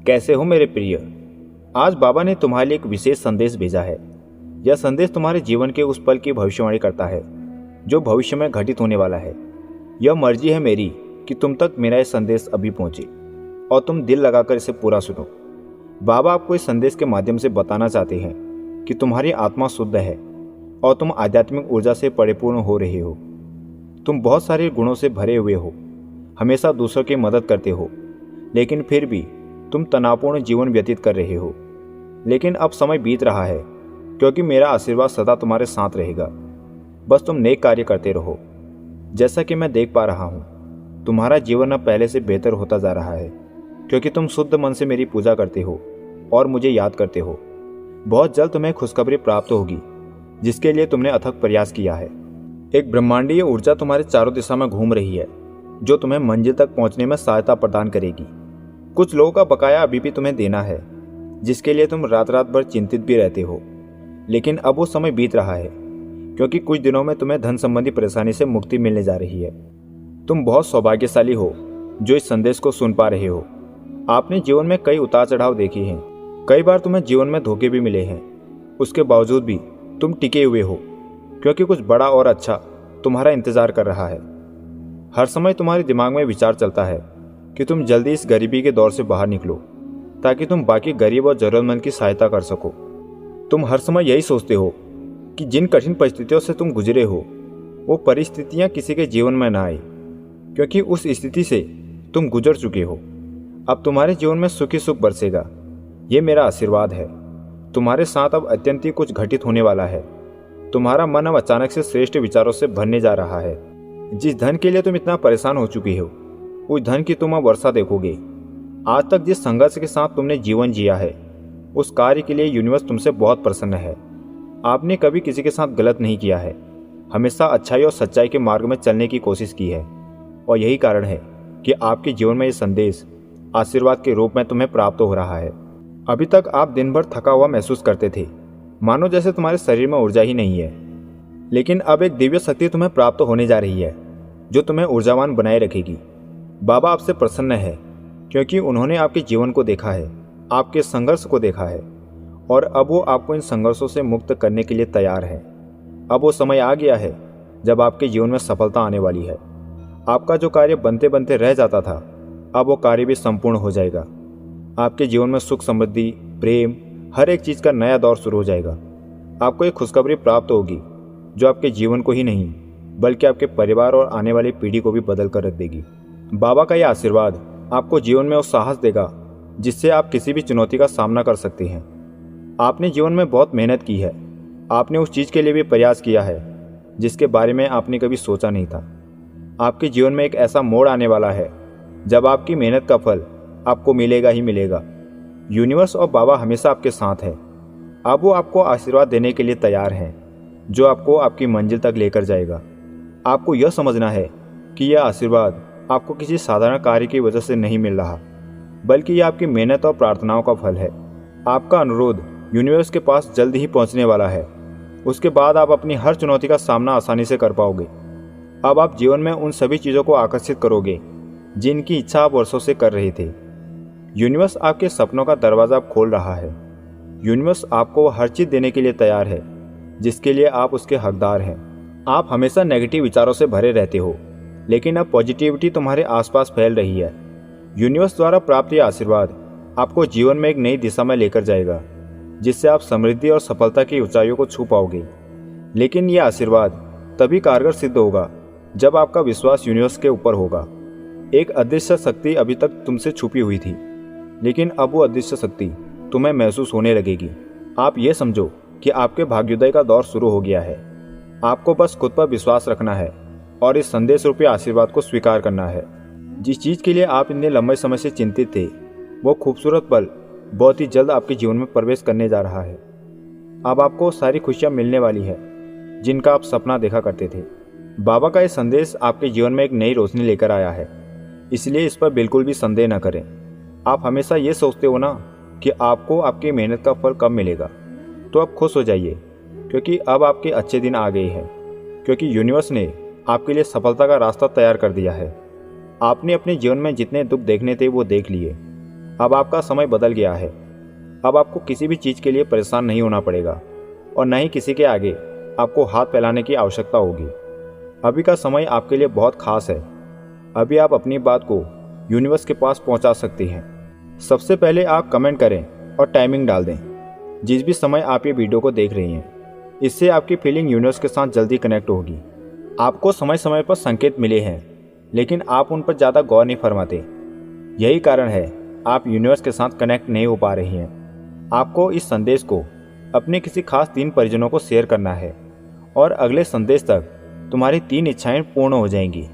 कैसे हो मेरे प्रिय। आज बाबा ने तुम्हारे लिए एक विशेष संदेश भेजा है। यह संदेश तुम्हारे जीवन के उस पल की भविष्यवाणी करता है जो भविष्य में घटित होने वाला है। यह मर्जी है मेरी कि तुम तक मेरा यह संदेश अभी पहुंचे और तुम दिल लगाकर इसे पूरा सुनो। बाबा आपको इस संदेश के माध्यम से बताना चाहते हैं कि तुम्हारी आत्मा शुद्ध है और तुम आध्यात्मिक ऊर्जा से परिपूर्ण हो रहे हो। तुम बहुत सारे गुणों से भरे हुए हो, हमेशा दूसरों की मदद करते हो, लेकिन फिर भी तुम तनावपूर्ण जीवन व्यतीत कर रहे हो। लेकिन अब समय बीत रहा है, क्योंकि मेरा आशीर्वाद सदा तुम्हारे साथ रहेगा। बस तुम नेक कार्य करते रहो। जैसा कि मैं देख पा रहा हूँ, तुम्हारा जीवन अब पहले से बेहतर होता जा रहा है, क्योंकि तुम शुद्ध मन से मेरी पूजा करते हो और मुझे याद करते हो। बहुत जल्द तुम्हें खुशखबरी प्राप्त होगी, जिसके लिए तुमने अथक प्रयास किया है। एक ब्रह्मांडीय ऊर्जा तुम्हारे चारों दिशा में घूम रही है, जो तुम्हें मंजिल तक पहुंचने में सहायता प्रदान करेगी। कुछ लोगों का बकाया अभी भी तुम्हें देना है, जिसके लिए तुम रात रात भर चिंतित भी रहते हो। लेकिन अब वो समय बीत रहा है, क्योंकि कुछ दिनों में तुम्हें धन संबंधी परेशानी से मुक्ति मिलने जा रही है। तुम बहुत सौभाग्यशाली हो जो इस संदेश को सुन पा रहे हो। आपने जीवन में कई उतार चढ़ाव देखे हैं। कई बार तुम्हें जीवन में धोखे भी मिले हैं। उसके बावजूद भी तुम टिके हुए हो, क्योंकि कुछ बड़ा और अच्छा तुम्हारा इंतजार कर रहा है। हर समय तुम्हारे दिमाग में विचार चलता है कि तुम जल्दी इस गरीबी के दौर से बाहर निकलो, ताकि तुम बाकी गरीब और जरूरतमंद की सहायता कर सको। तुम हर समय यही सोचते हो कि जिन कठिन परिस्थितियों से तुम गुजरे हो, वो परिस्थितियां किसी के जीवन में ना आए, क्योंकि उस स्थिति से तुम गुजर चुके हो। अब तुम्हारे जीवन में सुखी सुख बरसेगा। ये मेरा आशीर्वाद है। तुम्हारे साथ अब अत्यंत ही कुछ घटित होने वाला है। तुम्हारा मन अब अचानक से श्रेष्ठ विचारों से भरने जा रहा है। जिस धन के लिए तुम इतना परेशान हो चुकी हो, उस धन की तुम अब वर्षा देखोगे। आज तक जिस संघर्ष के साथ तुमने जीवन जिया है, उस कार्य के लिए यूनिवर्स तुमसे बहुत प्रसन्न है। आपने कभी किसी के साथ गलत नहीं किया है, हमेशा अच्छाई और सच्चाई के मार्ग में चलने की कोशिश की है। और यही कारण है कि आपके जीवन में ये संदेश आशीर्वाद के रूप में तुम्हें प्राप्त हो रहा है। अभी तक आप दिन भर थका हुआ महसूस करते थे, मानो जैसे तुम्हारे शरीर में ऊर्जा ही नहीं है। लेकिन अब एक दिव्य शक्ति तुम्हें प्राप्त होने जा रही है, जो तुम्हें ऊर्जावान बनाए रखेगी। बाबा आपसे प्रसन्न है, क्योंकि उन्होंने आपके जीवन को देखा है, आपके संघर्ष को देखा है, और अब वो आपको इन संघर्षों से मुक्त करने के लिए तैयार है। अब वो समय आ गया है जब आपके जीवन में सफलता आने वाली है। आपका जो कार्य बनते बनते रह जाता था, अब वो कार्य भी संपूर्ण हो जाएगा। आपके जीवन में सुख, समृद्धि, प्रेम, हर एक चीज़ का नया दौर शुरू हो जाएगा। आपको एक खुशखबरी प्राप्त होगी जो आपके जीवन को ही नहीं, बल्कि आपके परिवार और आने वाली पीढ़ी को भी बदल कर रख देगी। बाबा का यह आशीर्वाद आपको जीवन में वो साहस देगा जिससे आप किसी भी चुनौती का सामना कर सकते हैं। आपने जीवन में बहुत मेहनत की है। आपने उस चीज़ के लिए भी प्रयास किया है जिसके बारे में आपने कभी सोचा नहीं था। आपके जीवन में एक ऐसा मोड़ आने वाला है जब आपकी मेहनत का फल आपको मिलेगा ही मिलेगा। यूनिवर्स और बाबा हमेशा आपके साथ हैं। अब वो आपको आशीर्वाद देने के लिए तैयार हैं, जो आपको आपकी मंजिल तक लेकर जाएगा। आपको यह समझना है कि यह आशीर्वाद आपको किसी साधारण कार्य की वजह से नहीं मिल रहा, बल्कि यह आपकी मेहनत और प्रार्थनाओं का फल है। आपका अनुरोध यूनिवर्स के पास जल्द ही पहुंचने वाला है। उसके बाद आप अपनी हर चुनौती का सामना आसानी से कर पाओगे। अब आप जीवन में उन सभी चीज़ों को आकर्षित करोगे जिनकी इच्छा आप वर्षों से कर रहे थे। यूनिवर्स आपके सपनों का दरवाज़ा अब खोल रहा है। यूनिवर्स आपको हर चीज़ देने के लिए तैयार है जिसके लिए आप उसके हकदार हैं। आप हमेशा नेगेटिव विचारों से भरे रहते हो, लेकिन अब पॉजिटिविटी तुम्हारे आसपास फैल रही है। यूनिवर्स द्वारा प्राप्त यह आशीर्वाद आपको जीवन में एक नई दिशा में लेकर जाएगा, जिससे आप समृद्धि और सफलता की ऊंचाइयों को छू पाओगे। लेकिन यह आशीर्वाद तभी कारगर सिद्ध होगा जब आपका विश्वास यूनिवर्स के ऊपर होगा। एक अदृश्य शक्ति अभी तक तुमसे छुपी हुई थी, लेकिन अब वो अदृश्य शक्ति तुम्हें महसूस होने लगेगी। आप ये समझो कि आपके भाग्योदय का दौर शुरू हो गया है। आपको बस खुद पर विश्वास रखना है और इस संदेश रूपी आशीर्वाद को स्वीकार करना है। जिस चीज़ के लिए आप इतने लंबे समय से चिंतित थे, वो खूबसूरत पल बहुत ही जल्द आपके जीवन में प्रवेश करने जा रहा है। अब आपको सारी खुशियाँ मिलने वाली है जिनका आप सपना देखा करते थे। बाबा का यह संदेश आपके जीवन में एक नई रोशनी लेकर आया है, इसलिए इस पर बिल्कुल भी संदेह न करें। आप हमेशा ये सोचते हो ना कि आपको आपकी मेहनत का फल कब मिलेगा, तो अब खुश हो जाइए, क्योंकि अब आपके अच्छे दिन आ गए हैं। क्योंकि यूनिवर्स ने आपके लिए सफलता का रास्ता तैयार कर दिया है। आपने अपने जीवन में जितने दुख देखने थे वो देख लिए। अब आपका समय बदल गया है। अब आपको किसी भी चीज़ के लिए परेशान नहीं होना पड़ेगा और न ही किसी के आगे आपको हाथ फैलाने की आवश्यकता होगी। अभी का समय आपके लिए बहुत खास है। अभी आप अपनी बात को यूनिवर्स के पास पहुंचा सकती हैं। सबसे पहले आप कमेंट करें और टाइमिंग डाल दें जिस भी समय आप ये वीडियो को देख रही हैं। इससे आपकी फीलिंग यूनिवर्स के साथ जल्दी कनेक्ट होगी। आपको समय समय पर संकेत मिले हैं, लेकिन आप उन पर ज़्यादा गौर नहीं फरमाते। यही कारण है आप यूनिवर्स के साथ कनेक्ट नहीं हो पा रही हैं। आपको इस संदेश को अपने किसी खास 3 परिजनों को शेयर करना है और अगले संदेश तक तुम्हारी 3 इच्छाएं पूर्ण हो जाएंगी।